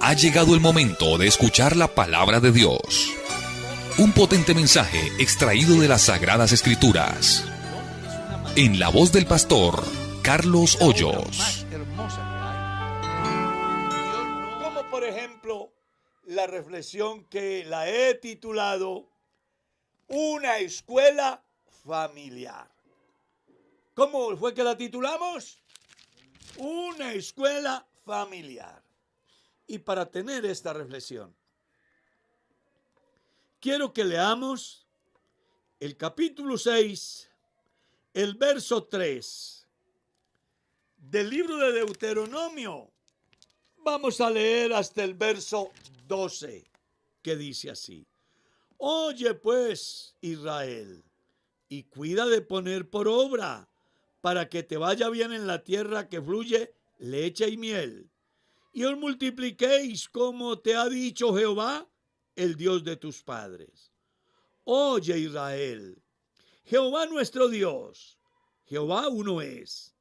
Ha llegado el momento de escuchar la palabra de Dios. Un potente mensaje extraído de las Sagradas Escrituras. En la voz del pastor Carlos Hoyos. Como por ejemplo la reflexión que la he titulado Una escuela familiar. ¿Cómo fue que la titulamos? Una escuela familiar. Y para tener esta reflexión, quiero que leamos el capítulo 6, el verso 3 del libro de Deuteronomio. Vamos a leer hasta el verso 12, que dice así: Oye pues, Israel, y cuida de poner por obra, para que te vaya bien en la tierra que fluye leche y miel, y os multipliquéis como te ha dicho Jehová, el Dios de tus padres. Oye, Israel, Jehová nuestro Dios, Jehová uno es,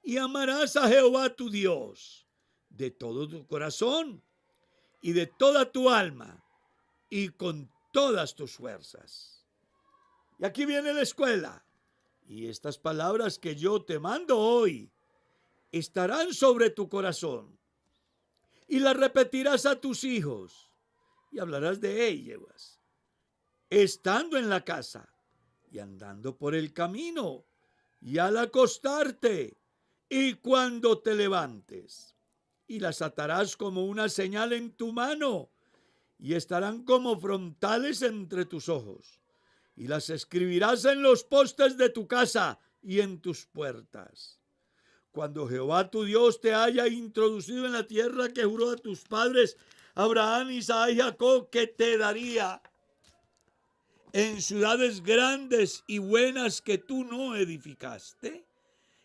y amarás a Jehová tu Dios de todo tu corazón y de toda tu alma y con todas tus fuerzas. Y aquí viene la escuela. Y estas palabras que yo te mando hoy estarán sobre tu corazón, y las repetirás a tus hijos, y hablarás de ellas, estando en la casa, y andando por el camino, y al acostarte, y cuando te levantes. Y las atarás como una señal en tu mano, y estarán como frontales entre tus ojos. Y las escribirás en los postes de tu casa y en tus puertas. Cuando Jehová tu Dios te haya introducido en la tierra que juró a tus padres, Abraham, Isaac y Jacob, que te daría, en ciudades grandes y buenas que tú no edificaste,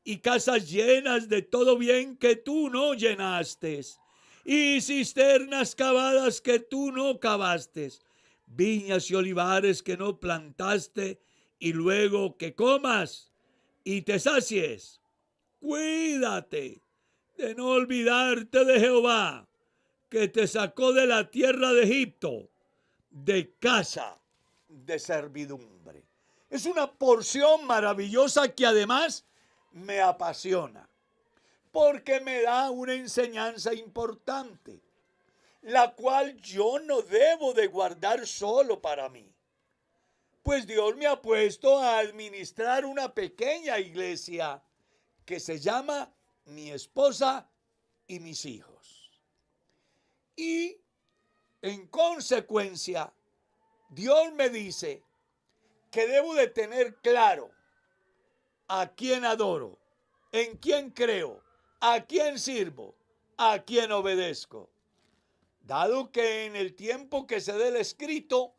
y casas llenas de todo bien que tú no llenaste, y cisternas cavadas que tú no cavaste, viñas y olivares que no plantaste, y luego que comas y te sacies. Cuídate de no olvidarte de Jehová, que te sacó de la tierra de Egipto, de casa de servidumbre. Es una porción maravillosa que además me apasiona, porque me da una enseñanza importante, la cual yo no debo de guardar solo para mí, pues Dios me ha puesto a administrar una pequeña iglesia que se llama mi esposa y mis hijos. Y en consecuencia, Dios me dice que debo de tener claro a quién adoro, en quién creo, a quién sirvo, a quién obedezco. Dado que en el tiempo que se dé el escrito,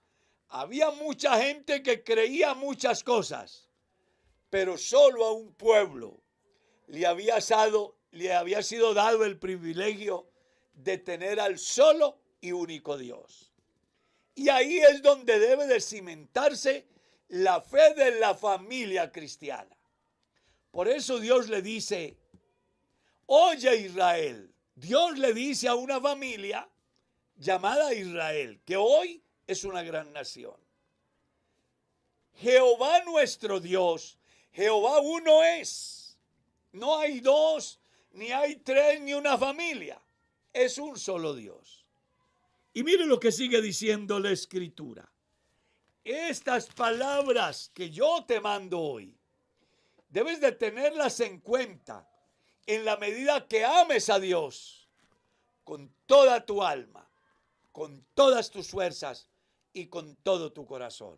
había mucha gente que creía muchas cosas, pero solo a un pueblo le había sido dado el privilegio de tener al solo y único Dios. Y ahí es donde debe de cimentarse la fe de la familia cristiana. Por eso Dios le dice: oye, Israel. Dios le dice a una familia llamada Israel, que hoy es una gran nación: Jehová nuestro Dios, Jehová uno es. No hay dos, ni hay tres, ni una familia. Es un solo Dios. Y mire lo que sigue diciendo la Escritura. Estas palabras que yo te mando hoy, debes de tenerlas en cuenta en la medida que ames a Dios con toda tu alma, con todas tus fuerzas y con todo tu corazón.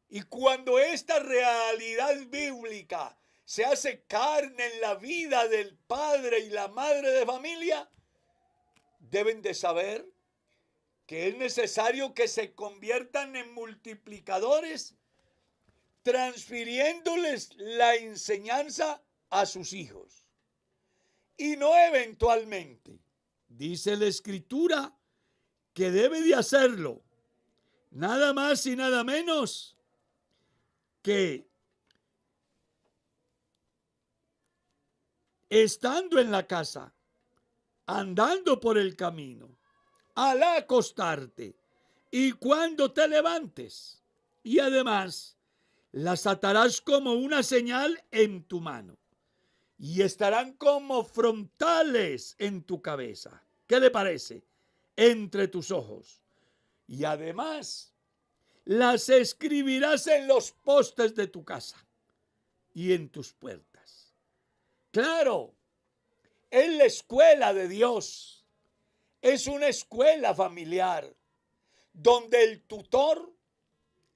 Y cuando esta realidad bíblica se hace carne en la vida del padre y la madre de familia, deben de saber que es necesario que se conviertan en multiplicadores, transfiriéndoles la enseñanza a sus hijos. Y no eventualmente. Dice la Escritura que debe de hacerlo nada más y nada menos que estando en la casa, andando por el camino, al acostarte y cuando te levantes. Y además las atarás como una señal en tu mano y estarán como frontales en tu cabeza. ¿Qué le parece? Entre tus ojos. Y además las escribirás en los postes de tu casa y en tus puertas. Claro, es la escuela de Dios. Es una escuela familiar donde el tutor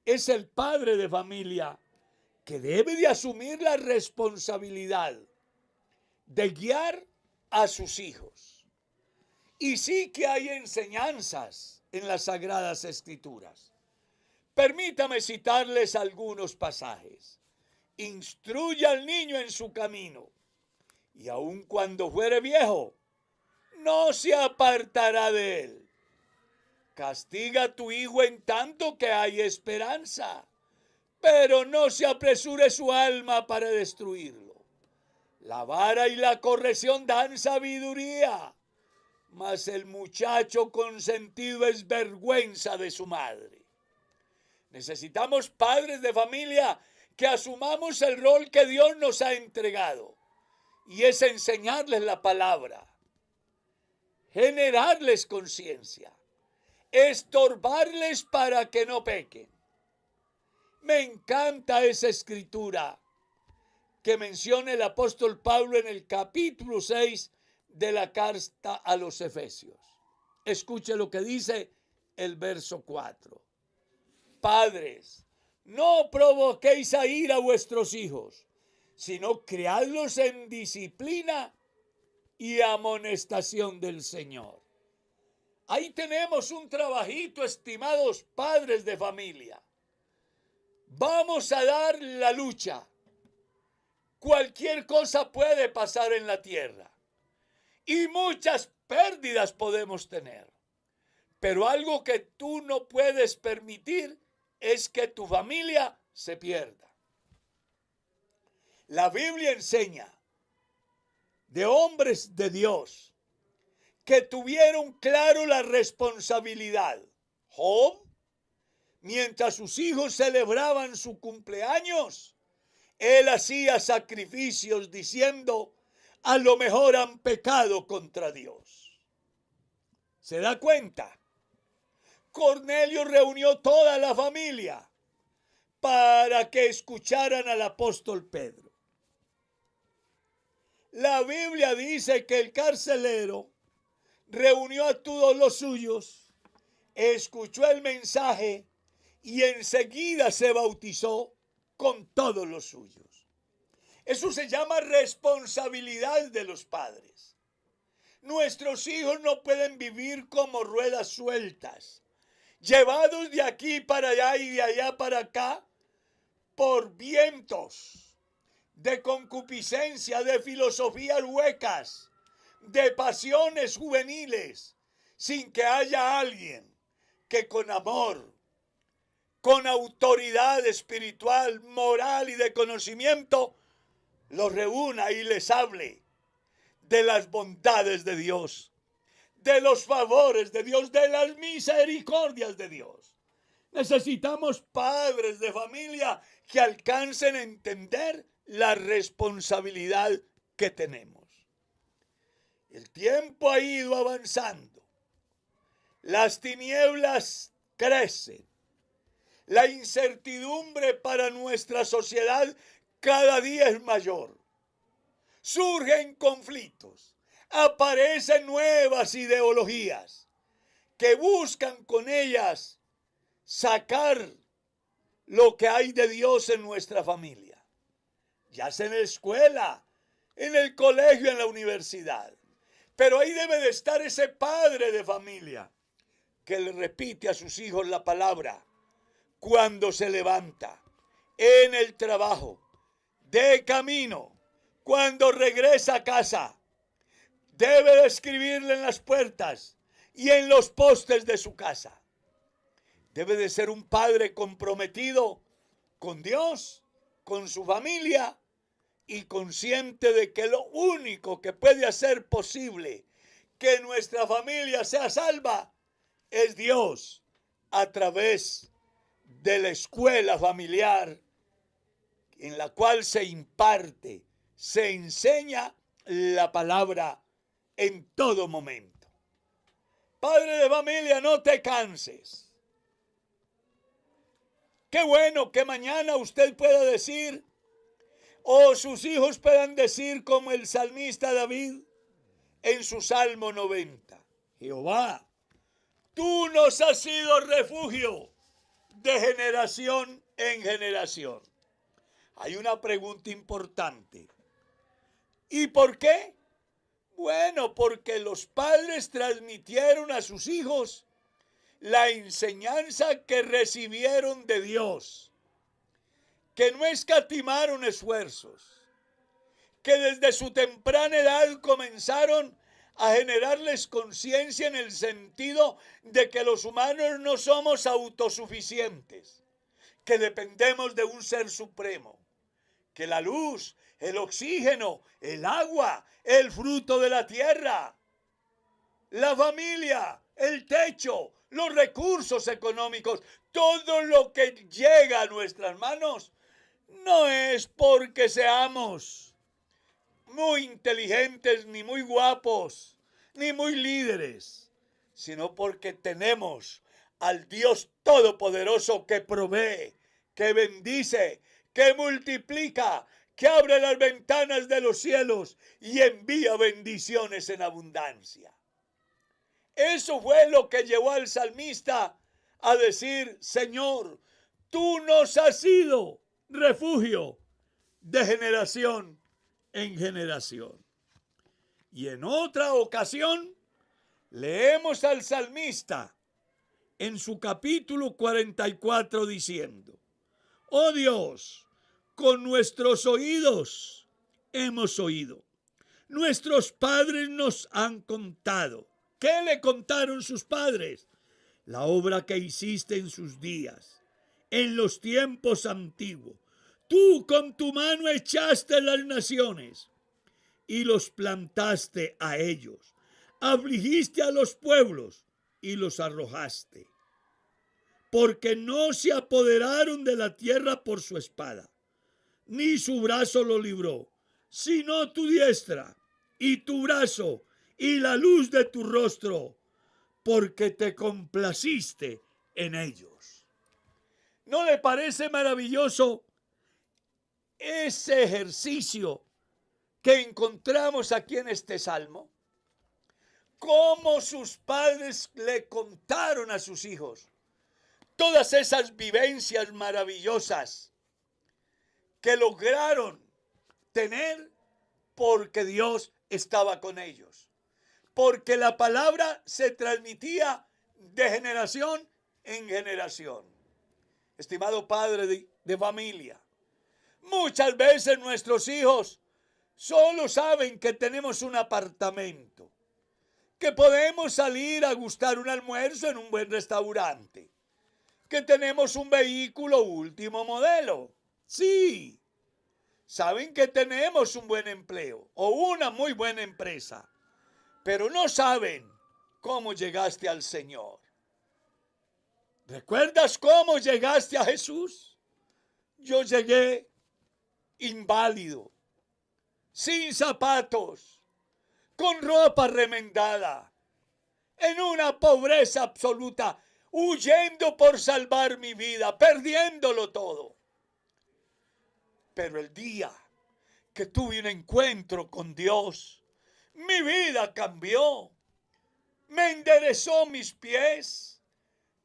es el padre de familia que debe de asumir la responsabilidad de guiar a sus hijos. Y sí que hay enseñanzas en las Sagradas Escrituras. Permítame citarles algunos pasajes. Instruye al niño en su camino, y aun cuando fuere viejo, no se apartará de él. Castiga a tu hijo en tanto que hay esperanza, pero no se apresure su alma para destruirlo. La vara y la corrección dan sabiduría, mas el muchacho consentido es vergüenza de su madre. Necesitamos padres de familia que asumamos el rol que Dios nos ha entregado, y es enseñarles la palabra, generarles conciencia, estorbarles para que no pequen. Me encanta esa escritura que menciona el apóstol Pablo en el capítulo 6 de la carta a los Efesios. Escuche lo que dice el verso 4. Padres, no provoquéis a ira a vuestros hijos, sino criadlos en disciplina y amonestación del Señor. Ahí tenemos un trabajito, estimados padres de familia. Vamos a dar la lucha. Cualquier cosa puede pasar en la tierra y muchas pérdidas podemos tener. Pero algo que tú no puedes permitir es que tu familia se pierda. La Biblia enseña de hombres de Dios que tuvieron claro la responsabilidad. Job, mientras sus hijos celebraban su cumpleaños, él hacía sacrificios diciendo, a lo mejor han pecado contra Dios. ¿Se da cuenta? Cornelio reunió toda la familia para que escucharan al apóstol Pedro. La Biblia dice que el carcelero reunió a todos los suyos, escuchó el mensaje y enseguida se bautizó con todos los suyos. Eso se llama responsabilidad de los padres. Nuestros hijos no pueden vivir como ruedas sueltas, llevados de aquí para allá y de allá para acá por vientos de concupiscencia, de filosofías huecas, de pasiones juveniles, sin que haya alguien que con amor, con autoridad espiritual, moral y de conocimiento, los reúna y les hable de las bondades de Dios, de los favores de Dios, de las misericordias de Dios. Necesitamos padres de familia que alcancen a entender la responsabilidad que tenemos. El tiempo ha ido avanzando. Las tinieblas crecen. La incertidumbre para nuestra sociedad cada día es mayor. Surgen conflictos. Aparecen nuevas ideologías que buscan con ellas sacar lo que hay de Dios en nuestra familia. Ya sea en la escuela, en el colegio, en la universidad. Pero ahí debe de estar ese padre de familia que le repite a sus hijos la palabra cuando se levanta, en el trabajo, de camino, cuando regresa a casa. Debe de escribirle en las puertas y en los postes de su casa. Debe de ser un padre comprometido con Dios, con su familia y consciente de que lo único que puede hacer posible que nuestra familia sea salva es Dios a través de la escuela familiar en la cual se imparte, se enseña la palabra en todo momento. Padre de familia, no te canses. Qué bueno que mañana usted pueda decir, o sus hijos puedan decir como el salmista David en su Salmo 90. Jehová, tú nos has sido refugio de generación en generación. Hay una pregunta importante. ¿Y por qué? Bueno, porque los padres transmitieron a sus hijos la enseñanza que recibieron de Dios, que no escatimaron esfuerzos, que desde su temprana edad comenzaron a generarles conciencia en el sentido de que los humanos no somos autosuficientes, que dependemos de un ser supremo, que la luz, el oxígeno, el agua, el fruto de la tierra, la familia, el techo, los recursos económicos, todo lo que llega a nuestras manos, no es porque seamos muy inteligentes, ni muy guapos, ni muy líderes, sino porque tenemos al Dios Todopoderoso que provee, que bendice, que multiplica, que abre las ventanas de los cielos y envía bendiciones en abundancia. Eso fue lo que llevó al salmista a decir, Señor, tú nos has sido refugio de generación en generación. Y en otra ocasión leemos al salmista en su capítulo 44 diciendo, oh Dios, con nuestros oídos hemos oído, nuestros padres nos han contado. ¿Qué le contaron sus padres? La obra que hiciste en sus días, en los tiempos antiguos. Tú con tu mano echaste las naciones y los plantaste a ellos. Afligiste a los pueblos y los arrojaste. Porque no se apoderaron de la tierra por su espada, ni su brazo lo libró, sino tu diestra y tu brazo y la luz de tu rostro, porque te complaciste en ellos. ¿No le parece maravilloso ese ejercicio que encontramos aquí en este salmo? Cómo sus padres le contaron a sus hijos todas esas vivencias maravillosas que lograron tener porque Dios estaba con ellos. Porque la palabra se transmitía de generación en generación. Estimado padre de familia, muchas veces nuestros hijos solo saben que tenemos un apartamento, que podemos salir a gustar un almuerzo en un buen restaurante, que tenemos un vehículo último modelo. Sí, saben que tenemos un buen empleo o una muy buena empresa, pero no saben cómo llegaste al Señor. ¿Recuerdas cómo llegaste a Jesús? Yo llegué inválido, sin zapatos, con ropa remendada, en una pobreza absoluta, huyendo por salvar mi vida, perdiéndolo todo. Pero el día que tuve un encuentro con Dios, mi vida cambió, me enderezó mis pies,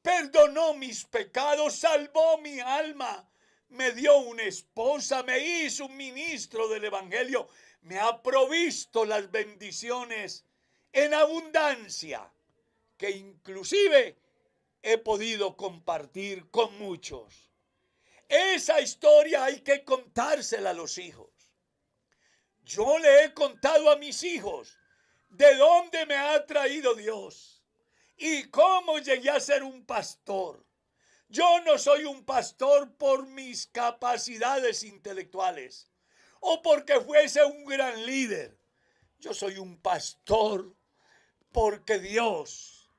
perdonó mis pecados, salvó mi alma, me dio una esposa, me hizo un ministro del Evangelio, me ha provisto las bendiciones en abundancia, que inclusive he podido compartir con muchos. Esa historia hay que contársela a los hijos. Yo le he contado a mis hijos de dónde me ha traído Dios y cómo llegué a ser un pastor. Yo no soy un pastor por mis capacidades intelectuales o porque fuese un gran líder. Yo soy un pastor porque Dios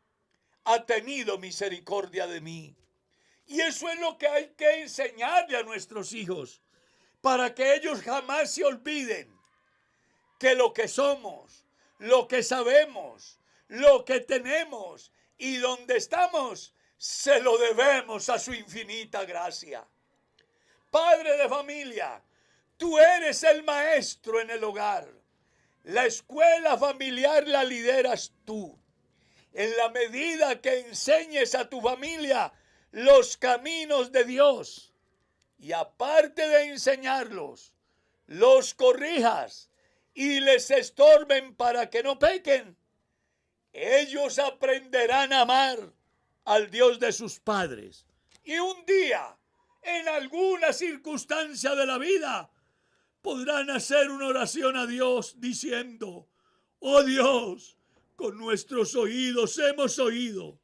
ha tenido misericordia de mí. Y eso es lo que hay que enseñarle a nuestros hijos, para que ellos jamás se olviden que lo que somos, lo que sabemos, lo que tenemos y donde estamos, se lo debemos a su infinita gracia. Padre de familia, tú eres el maestro en el hogar. La escuela familiar la lideras tú. En la medida que enseñes a tu familia los caminos de Dios, y aparte de enseñarlos, los corrijas y les estorben para que no pequen, ellos aprenderán a amar al Dios de sus padres. Y un día, en alguna circunstancia de la vida, podrán hacer una oración a Dios diciendo: oh Dios, con nuestros oídos hemos oído,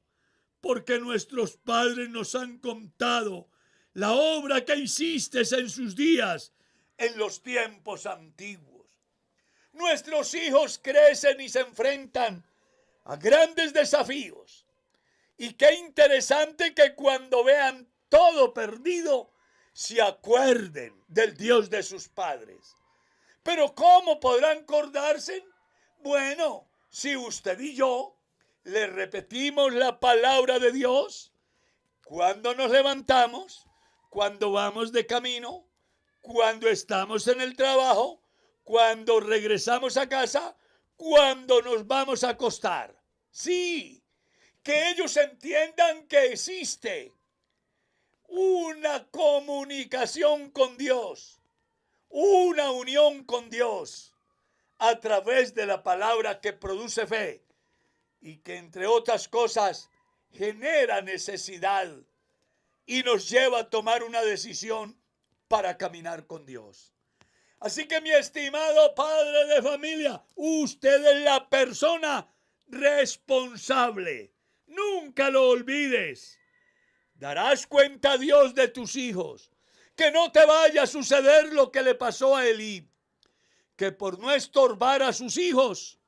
porque nuestros padres nos han contado la obra que hiciste en sus días, en los tiempos antiguos. Nuestros hijos crecen y se enfrentan a grandes desafíos. Y qué interesante que cuando vean todo perdido, se acuerden del Dios de sus padres. Pero ¿cómo podrán acordarse? Bueno, si usted y yo le repetimos la palabra de Dios cuando nos levantamos, cuando vamos de camino, cuando estamos en el trabajo, cuando regresamos a casa, cuando nos vamos a acostar. Sí, que ellos entiendan que existe una comunicación con Dios, una unión con Dios a través de la palabra que produce fe y que, entre otras cosas, genera necesidad y nos lleva a tomar una decisión para caminar con Dios. Así que, mi estimado padre de familia, usted es la persona responsable. Nunca lo olvides. Darás cuenta a Dios de tus hijos. Que no te vaya a suceder lo que le pasó a Elí, que por no estorbar a sus hijos,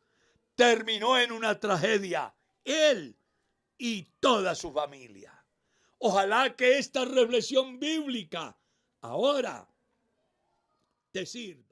terminó en una tragedia, él y toda su familia. Ojalá que esta reflexión bíblica ahora te sirva.